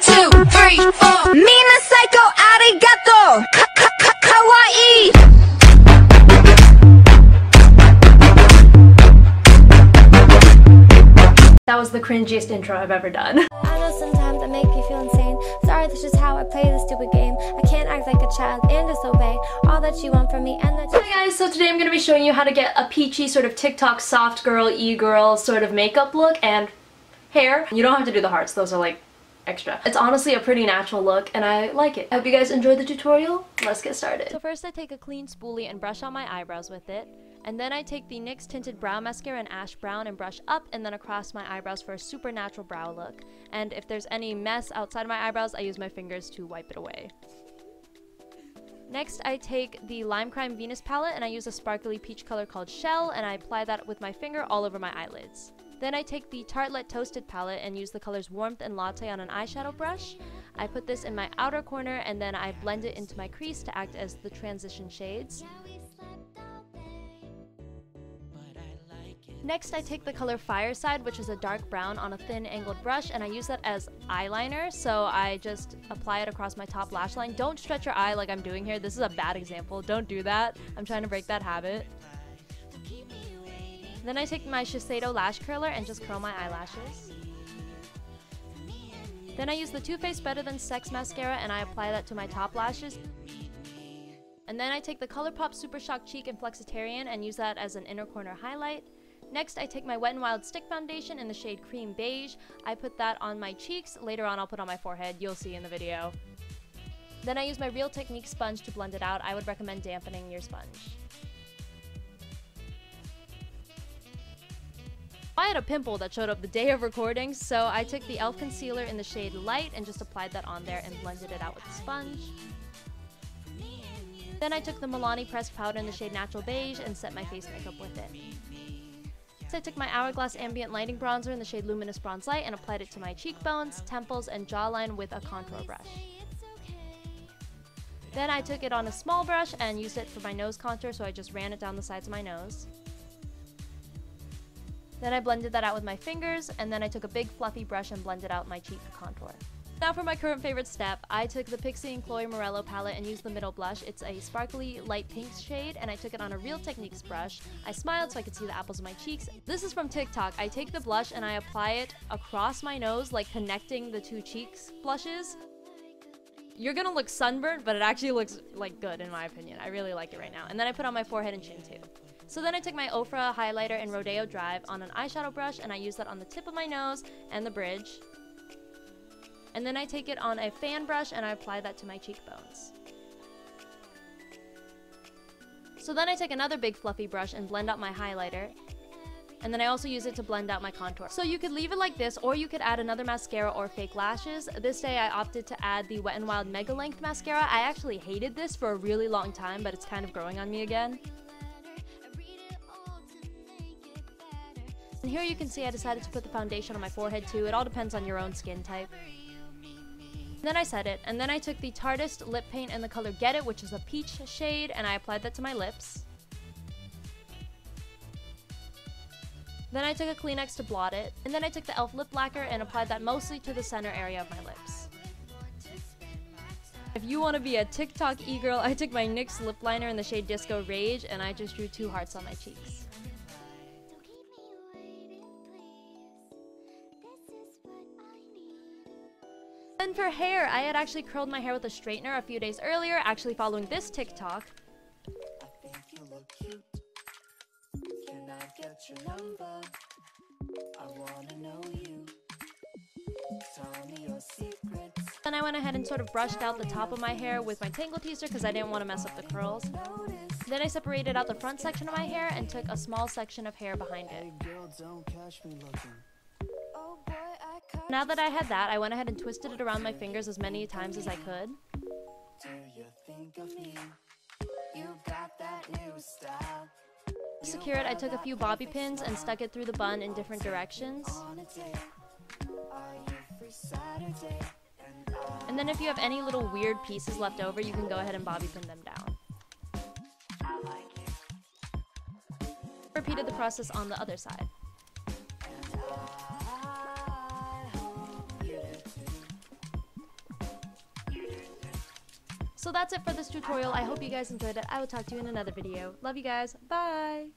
2, 3, 4. Mina psycho arigato. Kawaii. That was the cringiest intro I've ever done. I know sometimes I make you feel insane. Sorry, this is how I play this stupid game. I can't act like a child and disobey all that you want from me and that. Hi guys, so today I'm going to be showing you how to get a peachy sort of TikTok soft girl, e-girl sort of makeup look and hair. You don't have to do the hearts, those are like extra. It's honestly a pretty natural look and I like it. I hope you guys enjoyed the tutorial. Let's get started. So first I take a clean spoolie and brush on my eyebrows with it. And then I take the NYX Tinted Brow Mascara in Ash Brown and brush up and then across my eyebrows for a super natural brow look. And if there's any mess outside of my eyebrows, I use my fingers to wipe it away. Next, I take the Lime Crime Venus palette and I use a sparkly peach color called Shell and I apply that with my finger all over my eyelids. Then I take the Tartelette Toasted palette and use the colors Warmth and Latte on an eyeshadow brush. I put this in my outer corner and then I blend it into my crease to act as the transition shades. Next, I take the color Fireside, which is a dark brown, on a thin angled brush, and I use that as eyeliner, so I just apply it across my top lash line. Don't stretch your eye like I'm doing here. This is a bad example. Don't do that. I'm trying to break that habit. Then I take my Shiseido lash curler and just curl my eyelashes. Then I use the Too Faced Better Than Sex mascara and I apply that to my top lashes. And then I take the ColourPop Super Shock Cheek in Flexitarian and use that as an inner corner highlight. Next, I take my Wet n Wild Stick Foundation in the shade Cream Beige. I put that on my cheeks. Later on, I'll put on my forehead. You'll see in the video. Then I use my Real Technique sponge to blend it out. I would recommend dampening your sponge. I had a pimple that showed up the day of recording, so I took the e.l.f. concealer in the shade Light and just applied that on there and blended it out with the sponge. Then I took the Milani pressed powder in the shade Natural Beige and set my face makeup with it. Next, I took my Hourglass Ambient Lighting Bronzer in the shade Luminous Bronze Light and applied it to my cheekbones, temples, and jawline with a contour brush. Then I took it on a small brush and used it for my nose contour, so I just ran it down the sides of my nose. Then I blended that out with my fingers, and then I took a big fluffy brush and blended out my cheek contour. Now for my current favorite step, I took the Pixie and Chloe Morello palette and used the middle blush. It's a sparkly light pink shade and I took it on a Real Techniques brush. I smiled so I could see the apples of my cheeks. This is from TikTok. I take the blush and I apply it across my nose, like connecting the two cheeks blushes. You're gonna look sunburned, but it actually looks like good in my opinion. I really like it right now. And then I put on my forehead and chin too. So then I took my Ofra highlighter in Rodeo Drive on an eyeshadow brush and I used that on the tip of my nose and the bridge. And then I take it on a fan brush and I apply that to my cheekbones. So then I take another big fluffy brush and blend out my highlighter. And then I also use it to blend out my contour. So you could leave it like this, or you could add another mascara or fake lashes. This day I opted to add the Wet n Wild Mega Length Mascara. I actually hated this for a really long time, but it's kind of growing on me again. And here you can see I decided to put the foundation on my forehead too. It all depends on your own skin type. Then I set it, and then I took the Tarteist lip paint in the color Get It, which is a peach shade, and I applied that to my lips. Then I took a Kleenex to blot it, and then I took the e.l.f. lip lacquer and applied that mostly to the center area of my lips. If you want to be a TikTok e-girl, I took my NYX lip liner in the shade Disco Rage, and I just drew 2 hearts on my cheeks. And for hair, I had actually curled my hair with a straightener a few days earlier, actually following this TikTok. I think you look cute. Can I get your number? I wanna know you. Tell me your secrets. Then I went ahead and sort of brushed out the top of my hair with my Tangle Teaser because I didn't want to mess up the curls. Then I separated out the front section of my hair and took a small section of hair behind it. Now that I had that, I went ahead and twisted it around my fingers as many times as I could. To secure it, I took a few bobby pins and stuck it through the bun in different directions. And then if you have any little weird pieces left over, you can go ahead and bobby pin them down. Repeated the process on the other side. So that's it for this tutorial. I hope you guys enjoyed it. I will talk to you in another video. Love you guys. Bye!